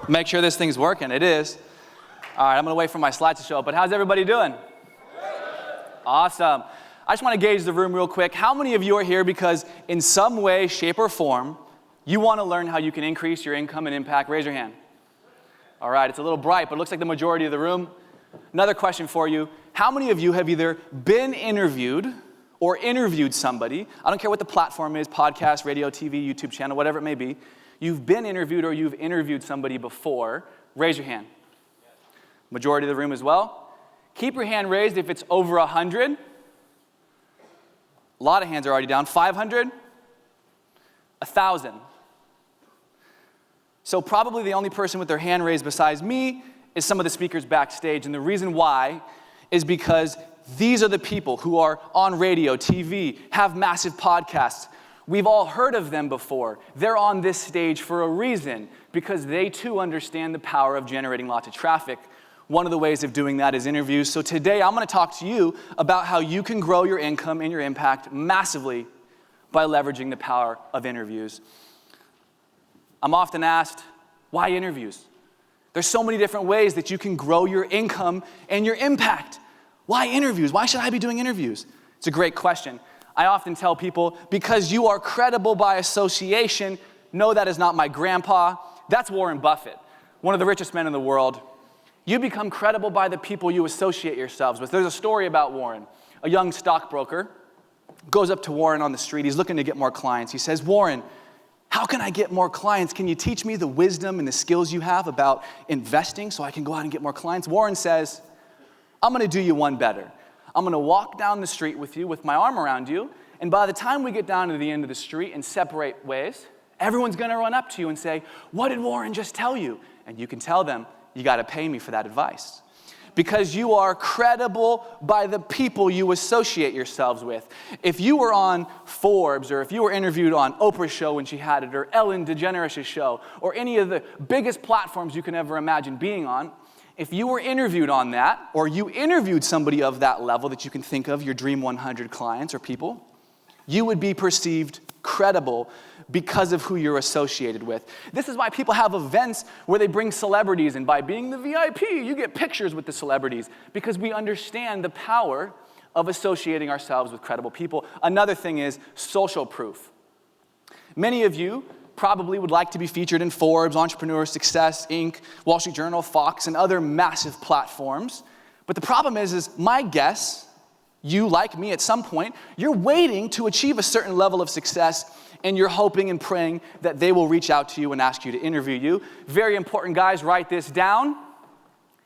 Make sure this thing's working. It is. All right, I'm going to wait for my slides to show up, but how's everybody doing? Awesome. I just want to gauge the room real quick. How many of you are here because in some way, shape, or form, you want to learn how you can increase your income and impact? Raise your hand. All right, it's a little bright, but it looks like the majority of the room. Another question for you. How many of you have either been interviewed or interviewed somebody? I don't care what the platform is, podcast, radio, TV, YouTube channel, whatever it may be. You've been interviewed or you've interviewed somebody before. Raise your hand. Majority of the room as well. Keep your hand raised if it's over 100. A lot of hands are already down. 500? 1,000. So probably the only person with their hand raised besides me is some of the speakers backstage. And the reason why is because these are the people who are on radio, TV, have massive podcasts. We've all heard of them before. They're on this stage for a reason, because they too understand the power of generating lots of traffic. One of the ways of doing that is interviews. So today I'm going to talk to you about how you can grow your income and your impact massively by leveraging the power of interviews. I'm often asked, why interviews? There's so many different ways that you can grow your income and your impact. Why interviews? Why should I be doing interviews? It's a great question. I often tell people, because you are credible by association. No, that is not my grandpa. That's Warren Buffett, one of the richest men in the world. You become credible by the people you associate yourselves with. There's a story about Warren. A young stockbroker goes up to Warren on the street. He's looking to get more clients. He says, Warren, how can I get more clients? Can you teach me the wisdom and the skills you have about investing so I can go out and get more clients? Warren says, I'm going to do you one better. I'm going to walk down the street with you with my arm around you, and by the time we get down to the end of the street and separate ways, everyone's going to run up to you and say, what did Warren just tell you? And you can tell them, you got to pay me for that advice. Because you are credible by the people you associate yourselves with. If you were on Forbes, or if you were interviewed on Oprah's show when she had it, or Ellen DeGeneres' show, or any of the biggest platforms you can ever imagine being on, if you were interviewed on that, or you interviewed somebody of that level that you can think of, your dream 100 clients or people, you would be perceived credible because of who you're associated with. This is why people have events where they bring celebrities, and by being the VIP, you get pictures with the celebrities, because we understand the power of associating ourselves with credible people. Another thing is social proof. Many of you probably would like to be featured in Forbes, Entrepreneur, Success, Inc., Wall Street Journal, Fox, and other massive platforms. But the problem is my guess, you, like me at some point, you're waiting to achieve a certain level of success, and you're hoping and praying that they will reach out to you and ask you to interview you. Very important, guys, write this down.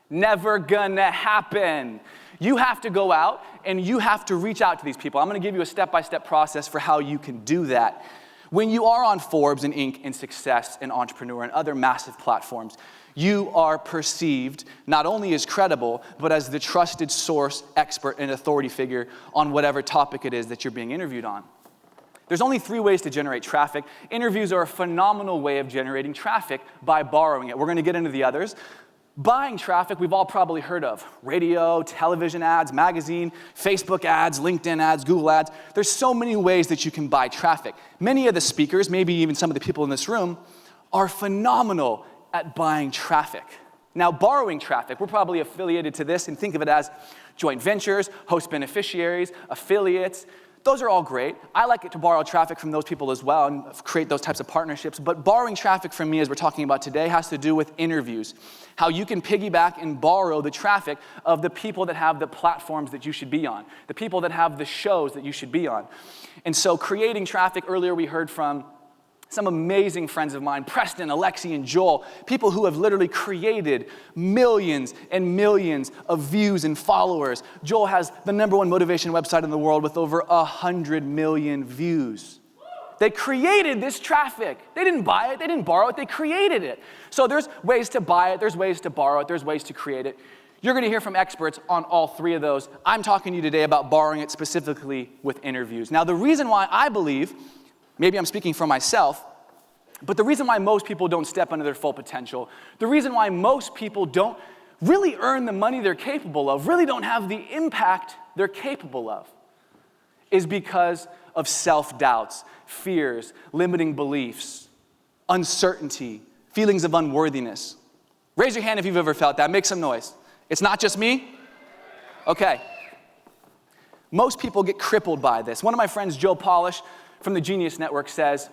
Never gonna happen. You have to go out and you have to reach out to these people. I'm gonna give you a step-by-step process for how you can do that. When you are on Forbes and Inc. and Success and Entrepreneur and other massive platforms, you are perceived not only as credible, but as the trusted source, expert, and authority figure on whatever topic it is that you're being interviewed on. There's only 3 ways to generate traffic. Interviews are a phenomenal way of generating traffic by borrowing it. We're going to get into the others. Buying traffic, we've all probably heard of. Radio, television ads, magazine, Facebook ads, LinkedIn ads, Google ads. There's so many ways that you can buy traffic. Many of the speakers, maybe even some of the people in this room, are phenomenal at buying traffic. Now, borrowing traffic, we're probably affiliated to this and think of it as joint ventures, host beneficiaries, affiliates. Those are all great. I like it to borrow traffic from those people as well and create those types of partnerships. But borrowing traffic from me, as we're talking about today, has to do with interviews. How you can piggyback and borrow the traffic of the people that have the platforms that you should be on, the people that have the shows that you should be on. And so creating traffic, earlier we heard from some amazing friends of mine, Preston, Alexi, and Joel, people who have literally created millions and millions of views and followers. Joel has the #1 motivation website in the world with over 100 million views. They created this traffic. They didn't buy it, they didn't borrow it, they created it. So there's ways to buy it, there's ways to borrow it, there's ways to create it. You're going to hear from experts on all 3 of those. I'm talking to you today about borrowing it specifically with interviews. Now, the reason why I believe, maybe I'm speaking for myself, but the reason why most people don't step into their full potential, the reason why most people don't really earn the money they're capable of, really don't have the impact they're capable of, is because of self-doubts, fears, limiting beliefs, uncertainty, feelings of unworthiness. Raise your hand if you've ever felt that. Make some noise. It's not just me? Okay. Most people get crippled by this. One of my friends, Joe Polish from the Genius Network, says,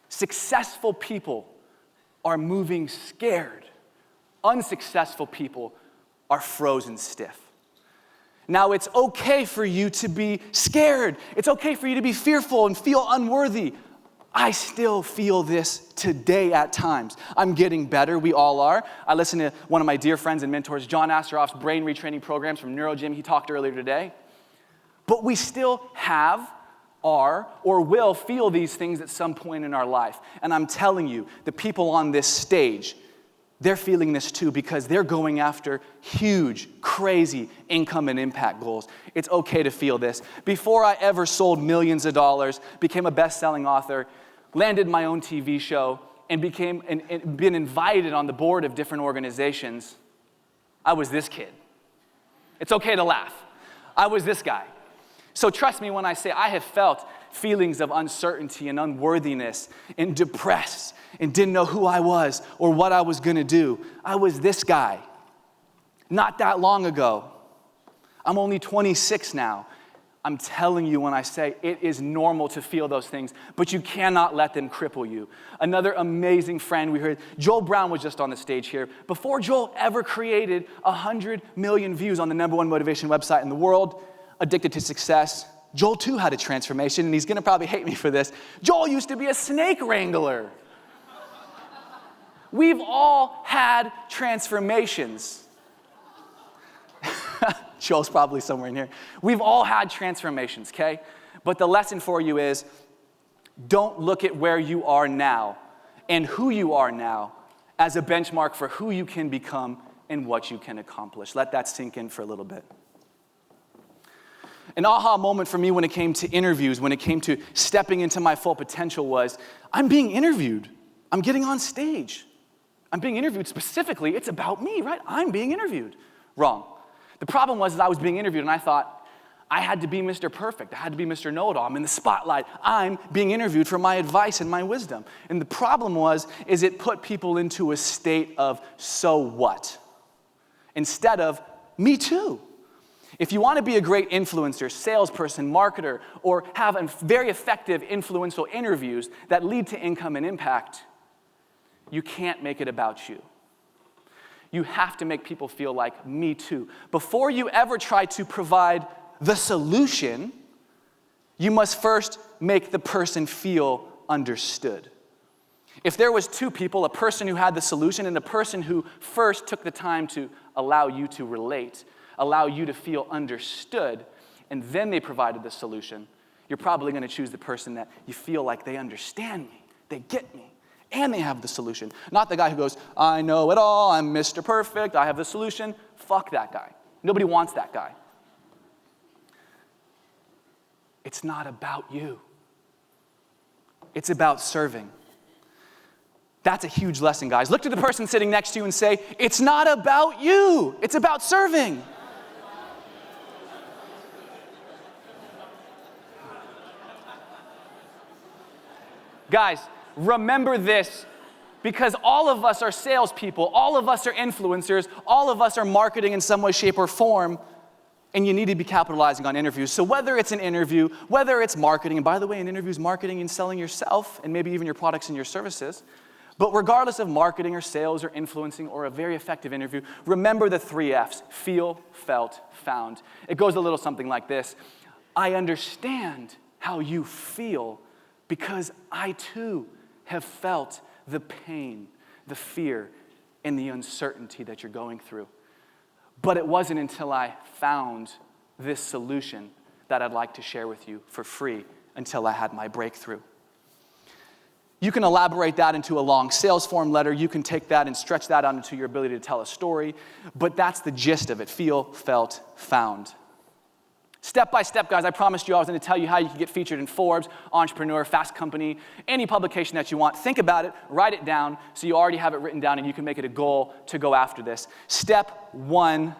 successful people are moving scared. Unsuccessful people are frozen stiff. Now, it's okay for you to be scared. It's okay for you to be fearful and feel unworthy. I still feel this today at times. I'm getting better. We all are. I listen to one of my dear friends and mentors, John Asseroff's brain retraining programs from NeuroGym. He talked earlier today. But we still have, are, or will feel these things at some point in our life. And I'm telling you, the people on this stage, they're feeling this too because they're going after huge, crazy income and impact goals. It's okay to feel this. Before I ever sold millions of dollars, became a best-selling author, landed my own TV show, and been invited on the board of different organizations, I was this kid. It's okay to laugh. I was this guy. So trust me when I say I have felt feelings of uncertainty and unworthiness and depressed and didn't know who I was or what I was going to do. I was this guy not that long ago. I'm only 26 now. I'm telling you when I say it is normal to feel those things, but you cannot let them cripple you. Another amazing friend we heard, Joel Brown was just on the stage here. Before Joel ever created 100 million views on the #1 motivation website in the world, Addicted to Success, Joel too had a transformation, and he's going to probably hate me for this. Joel used to be a snake wrangler. We've all had transformations. Joel's probably somewhere in here. We've all had transformations, okay? But the lesson for you is, don't look at where you are now and who you are now as a benchmark for who you can become and what you can accomplish. Let that sink in for a little bit. An aha moment for me when it came to interviews, when it came to stepping into my full potential was, I'm being interviewed. I'm getting on stage. I'm being interviewed specifically. It's about me, right? I'm being interviewed. Wrong. The problem was that I was being interviewed and I thought I had to be Mr. Perfect. I had to be Mr. Know-it-all. I'm in the spotlight. I'm being interviewed for my advice and my wisdom. And the problem is it put people into a state of so what? Instead of me too. If you want to be a great influencer, salesperson, marketer, or have very effective influential interviews that lead to income and impact, you can't make it about you. You have to make people feel like me too. Before you ever try to provide the solution, you must first make the person feel understood. If there was two people, a person who had the solution and a person who first took the time to allow you to relate, allow you to feel understood, and then they provided the solution, you're probably going to choose the person that you feel like they understand me, they get me, and they have the solution. Not the guy who goes, I know it all, I'm Mr. Perfect, I have the solution. Fuck that guy. Nobody wants that guy. It's not about you. It's about serving. That's a huge lesson, guys. Look to the person sitting next to you and say, it's not about you, it's about serving. Guys, remember this, because all of us are salespeople, all of us are influencers, all of us are marketing in some way, shape, or form, and you need to be capitalizing on interviews. So whether it's an interview, whether it's marketing, and by the way, an interview is marketing and selling yourself, and maybe even your products and your services, but regardless of marketing or sales or influencing or a very effective interview, remember the 3 F's, feel, felt, found. It goes a little something like this. I understand how you feel, because I too have felt the pain, the fear, and the uncertainty that you're going through. But it wasn't until I found this solution that I'd like to share with you for free until I had my breakthrough. You can elaborate that into a long sales form letter. You can take that and stretch that out into your ability to tell a story. But that's the gist of it. Feel, felt, found. Step by step, guys, I promised you I was going to tell you how you can get featured in Forbes, Entrepreneur, Fast Company, any publication that you want. Think about it, write it down, so you already have it written down and you can make it a goal to go after this. Step 1,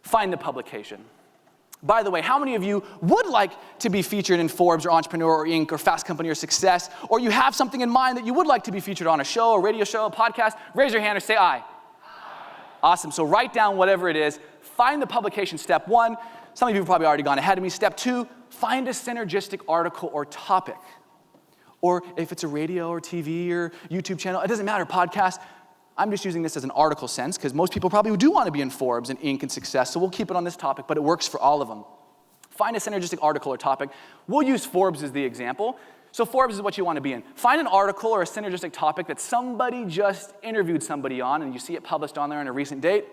find the publication. By the way, how many of you would like to be featured in Forbes or Entrepreneur or Inc. or Fast Company or Success, or you have something in mind that you would like to be featured on a show, a radio show, a podcast? Raise your hand or say aye. Awesome. So write down whatever it is. Find the publication, step 1. Some of you have probably already gone ahead of me. Step 2, find a synergistic article or topic. Or if it's a radio or TV or YouTube channel, it doesn't matter, podcast. I'm just using this as an article sense because most people probably do want to be in Forbes and Inc. and Success, so we'll keep it on this topic, but it works for all of them. Find a synergistic article or topic. We'll use Forbes as the example. So Forbes is what you want to be in. Find an article or a synergistic topic that somebody just interviewed somebody on and you see it published on there on a recent date.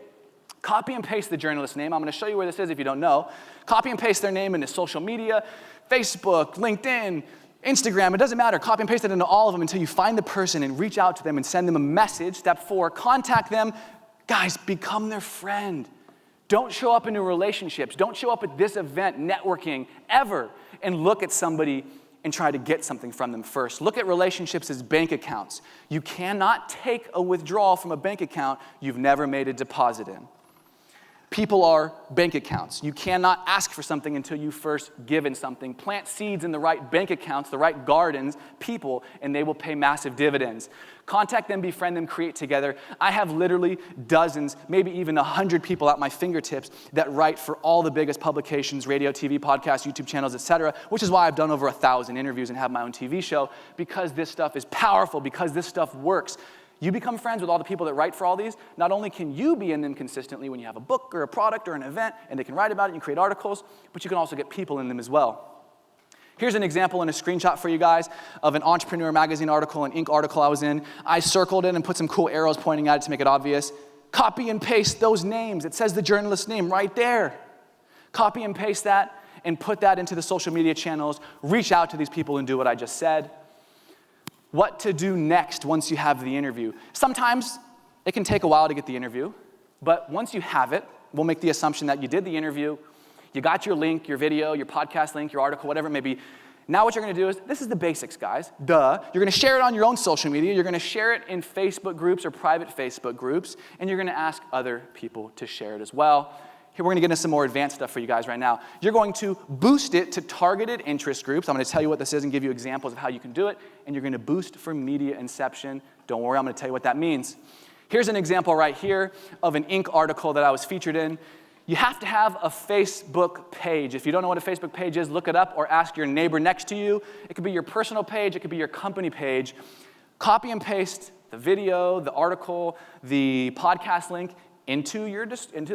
Copy and paste the journalist's name. I'm going to show you where this is if you don't know. Copy and paste their name into social media, Facebook, LinkedIn, Instagram, it doesn't matter. Copy and paste it into all of them until you find the person and reach out to them and send them a message. Step 4, contact them. Guys, become their friend. Don't show up into relationships. Don't show up at this event, networking, ever, and look at somebody and try to get something from them first. Look at relationships as bank accounts. You cannot take a withdrawal from a bank account you've never made a deposit in. People are bank accounts. You cannot ask for something until you've first given something. Plant seeds in the right bank accounts, the right gardens, people, and they will pay massive dividends. Contact them, befriend them, create together. I have literally dozens, maybe even 100 people at my fingertips that write for all the biggest publications, radio, TV, podcasts, YouTube channels, etc., which is why I've done over 1,000 interviews and have my own TV show, because this stuff is powerful, because this stuff works. You become friends with all the people that write for all these. Not only can you be in them consistently when you have a book or a product or an event, and they can write about it and create articles, but you can also get people in them as well. Here's an example and a screenshot for you guys of an Entrepreneur Magazine article, an Inc. article I was in. I circled it and put some cool arrows pointing at it to make it obvious. Copy and paste those names. It says the journalist's name right there. Copy and paste that and put that into the social media channels. Reach out to these people and do what I just said. What to do next once you have the interview. Sometimes it can take a while to get the interview, but once you have it, we'll make the assumption that you did the interview, you got your link, your video, your podcast link, your article, whatever it may be. Now what you're going to do is, this is the basics, guys. Duh. You're going to share it on your own social media. You're going to share it in Facebook groups or private Facebook groups, and you're going to ask other people to share it as well. Here, we're going to get into some more advanced stuff for you guys right now. You're going to boost it to targeted interest groups. I'm going to tell you what this is and give you examples of how you can do it. And you're going to boost for media inception. Don't worry, I'm going to tell you what that means. Here's an example right here of an Inc. article that I was featured in. You have to have a Facebook page. If you don't know what a Facebook page is, look it up or ask your neighbor next to you. It could be your personal page. It could be your company page. Copy and paste the video, the article, the podcast link into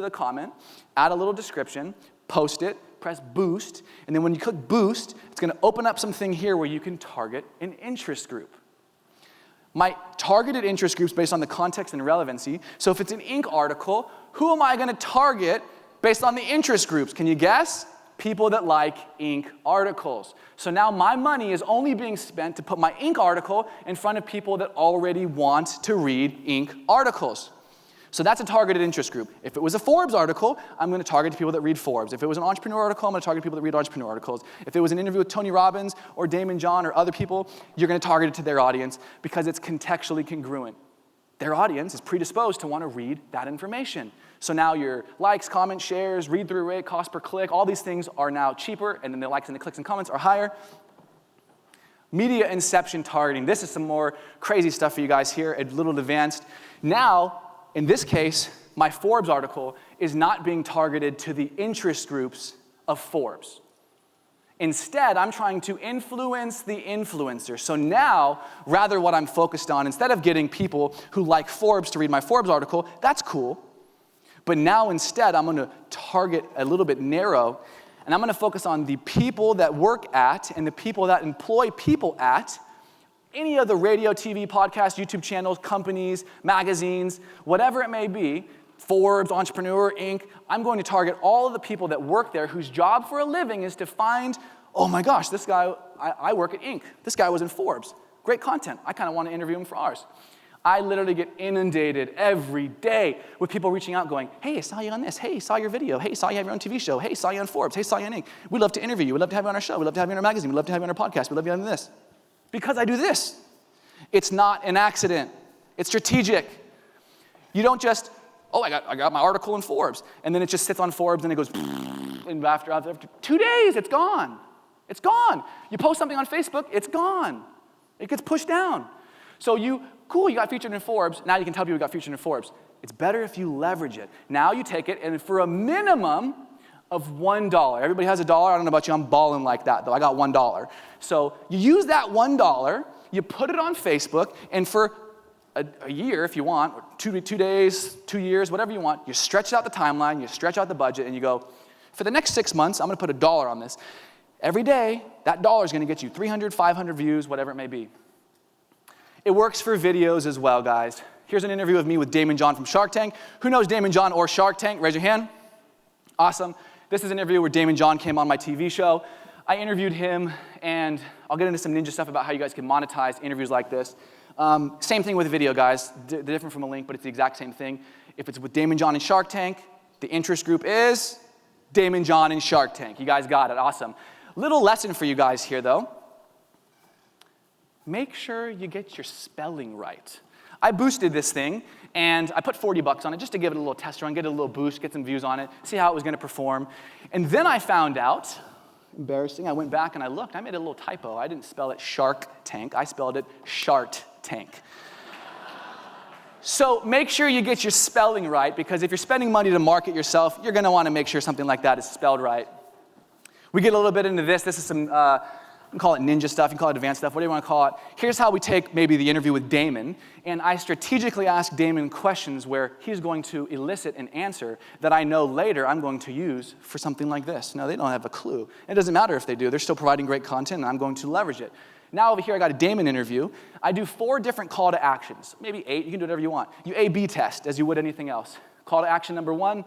the comment, add a little description, post it, press boost, and then when you click boost, it's going to open up something here where you can target an interest group. My targeted interest groups based on the context and relevancy. So if it's an Inc. article, who am I going to target based on the interest groups? Can you guess? People that like Inc. articles. So now my money is only being spent to put my Inc. article in front of people that already want to read Inc. articles. So that's a targeted interest group. If it was a Forbes article, I'm going to target people that read Forbes. If it was an entrepreneur article, I'm going to target people that read entrepreneur articles. If it was an interview with Tony Robbins or Damon John or other people, you're going to target it to their audience because it's contextually congruent. Their audience is predisposed to want to read that information. So now your likes, comments, shares, read-through rate, cost per click, all these things are now cheaper, and then the likes and the clicks and comments are higher. Media inception targeting. This is some more crazy stuff for you guys here, a little advanced. Now, in this case, my Forbes article is not being targeted to the interest groups of Forbes. Instead, I'm trying to influence the influencer. So now, rather what I'm focused on, instead of getting people who like Forbes to read my Forbes article, that's cool. But now instead, I'm going to target a little bit narrow, and I'm going to focus on the people that work at and the people that employ people at any of the radio, TV, podcast, YouTube channels, companies, magazines, whatever it may be, Forbes, Entrepreneur, Inc., I'm going to target all of the people that work there whose job for a living is to find, oh my gosh, this guy, I work at Inc. This guy was in Forbes. Great content. I kind of want to interview him for ours. I literally get inundated every day with people reaching out going, hey, I saw you on this. Hey, saw your video. Hey, saw you have your own TV show. Hey, saw you on Forbes. Hey, saw you on Inc. We'd love to interview you. We'd love to have you on our show. We'd love to have you on our magazine. We'd love to have you on our podcast. We'd love to have you on this. Because I do this. It's not an accident. It's strategic. You don't just, oh, I got my article in Forbes, and then it just sits on Forbes and it goes, and after 2 days, it's gone. It's gone. You post something on Facebook, it's gone. It gets pushed down. So you Cool, you got featured in Forbes. Now you can tell people you got featured in Forbes. It's better if you leverage it. Now you take it, and for a minimum of $1. Everybody has $1. I don't know about you, I'm balling like that, though. I got $1. So you use that $1, you put it on Facebook, and for a year, if you want, or 2 days, 2 years, whatever you want, you stretch out the timeline, you stretch out the budget, and you go, for the next 6 months, I'm going to put $1 on this. Every day, that $1 is going to get you 300, 500 views, whatever it may be. It works for videos as well, guys. Here's an interview of me with Damon John from Shark Tank. Who knows Damon John or Shark Tank? Raise your hand. Awesome. This is an interview where Damon John came on my TV show. I interviewed him, and I'll get into some ninja stuff about how you guys can monetize interviews like this. Same thing with video, guys. They're different from a link, but it's the exact same thing. If it's with Damon John and Shark Tank, the interest group is Damon John and Shark Tank. You guys got it. Awesome. Little lesson for you guys here, though. Make sure you get your spelling right. I boosted this thing, and I put $40 on it just to give it a little test run, get a little boost, get some views on it, see how it was going to perform. And then I found out, embarrassing, I went back and I looked. I made a little typo. I didn't spell it Shark Tank. I spelled it Shart Tank. So make sure you get your spelling right, because if you're spending money to market yourself, you're going to want to make sure something like that is spelled right. We get a little bit into this. This is some, you can call it ninja stuff, you can call it advanced stuff, whatever you want to call it. Here's how we take maybe the interview with Damon, and I strategically ask Damon questions where he's going to elicit an answer that I know later I'm going to use for something like this. Now, they don't have a clue. It doesn't matter if they do. They're still providing great content, and I'm going to leverage it. Now over here, I got a Damon interview. I do 4 different call to actions, maybe 8. You can do whatever you want. You A/B test as you would anything else. Call to action number 1.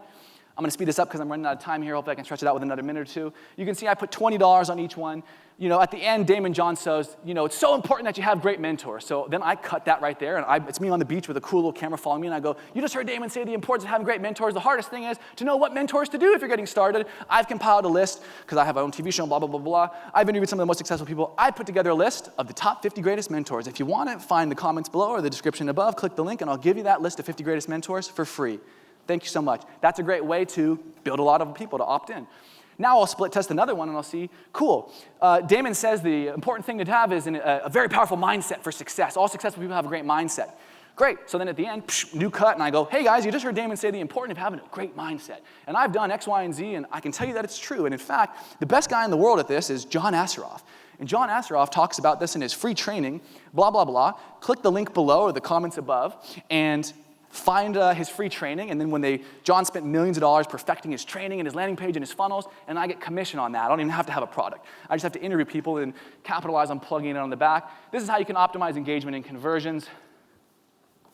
I'm going to speed this up because I'm running out of time here. Hopefully I can stretch it out with another minute or 2. You can see I put $20 on each one. You know, at the end, Damon John says, you know, it's so important that you have great mentors. So then I cut that right there, and it's me on the beach with a cool little camera following me, and I go, you just heard Damon say the importance of having great mentors. The hardest thing is to know what mentors to do if you're getting started. I've compiled a list, because I have my own TV show, and blah, blah, blah, blah. I've interviewed some of the most successful people. I put together a list of the top 50 greatest mentors. If you want it, find the comments below or the description above, click the link, and I'll give you that list of 50 greatest mentors for free. Thank you so much. That's a great way to build a lot of people to opt in. Now I'll split test another one, and I'll see, cool. Damon says the important thing to have is a very powerful mindset for success. All successful people have a great mindset. Great. So then at the end, new cut, and I go, hey guys, you just heard Damon say the importance of having a great mindset. And I've done X, Y, and Z, and I can tell you that it's true. And in fact, the best guy in the world at this is John Asseroff. And John Asseroff talks about this in his free training, blah, blah, blah. Click the link below or the comments above, and find his free training, and then John spent millions of dollars perfecting his training and his landing page and his funnels, and I get commission on that. I don't even have to have a product. I just have to interview people and capitalize on plugging it on the back. This is how you can optimize engagement and conversions.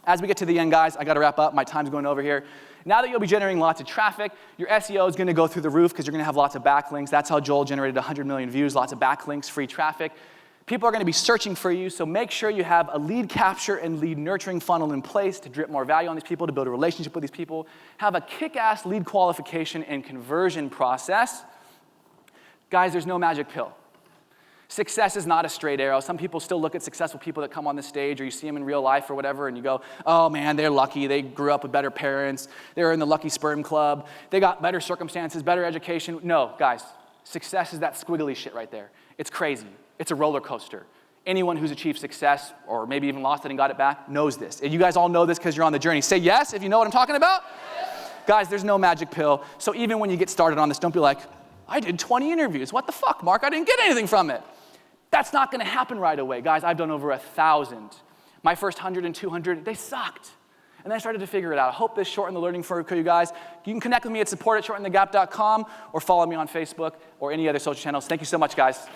As we get to the end, guys, I got to wrap up. My time's going over here. Now that you'll be generating lots of traffic, your SEO is going to go through the roof because you're going to have lots of backlinks. That's how Joel generated 100 million views, lots of backlinks, free traffic. People are going to be searching for you, so make sure you have a lead capture and lead nurturing funnel in place to drip more value on these people, to build a relationship with these people. Have a kick-ass lead qualification and conversion process. Guys, there's no magic pill. Success is not a straight arrow. Some people still look at successful people that come on the stage, or you see them in real life or whatever, and you go, oh man, they're lucky. They grew up with better parents. They're in the lucky sperm club. They got better circumstances, better education. No, guys, success is that squiggly shit right there. It's crazy. It's a roller coaster. Anyone who's achieved success, or maybe even lost it and got it back, knows this. And you guys all know this because you're on the journey. Say yes if you know what I'm talking about. Yes. Guys, there's no magic pill. So even when you get started on this, don't be like, I did 20 interviews. What the fuck, Mark? I didn't get anything from it. That's not going to happen right away. Guys, I've done over 1,000. My first 100 and 200, they sucked. And then I started to figure it out. I hope this shortened the learning curve for you guys. You can connect with me at support@shortenthegap.com or follow me on Facebook or any other social channels. Thank you so much, guys.